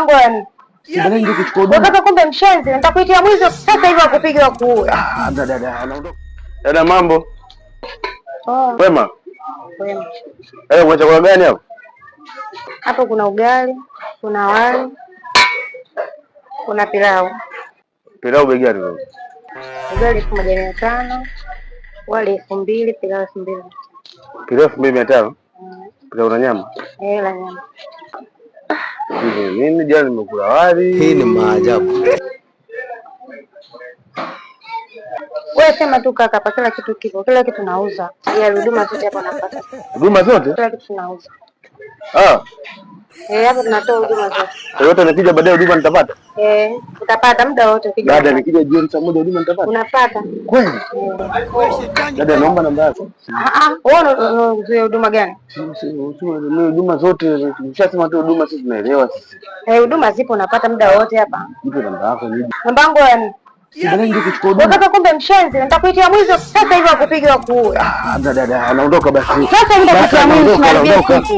Yani. Unataka kumbe mshenzi, nitakuitia mwizi sasa hivi akupiga wakuue. Dada, anaondoka. Dada, mambo? Wema? Wema. Kuna chakula gani hapo? Hapo kuna ugali, kuna wali, kuna pilau. Pilau bei gani wewe? Ugali 1500, wali 2000, pilau 2000. Pilau 2500? Pilau na nyama? La nyama. Mimi jana nimekula wali. Hii ni maajabu. Wewe sema tu kaka, hapa kila kitu kipo, kila kitu nauza. Ya huduma zote hapa napata. Huduma zote? Kila kitu nauza. Hapo tunatoa huduma zote. Yote nikija baadaye huduma nitapata? Utapata muda wote ukija. Dada, nikija jioni saa moja huduma nitapata? Unapata. Kweli? Dada, naomba namba yako. Wewe unazua huduma gani? Mimi huduma zote, nishasema tu huduma sisi tunaelewa sisi. Huduma zipo unapata muda wote hapa. Nipe namba yako nije. Namba yangu yani. Unataka kumbe mshenzi, nitakuitia mwizi sasa hivi akupiga wakuue. Dada, anaondoka basi. Sasa nitakuitia mwizi.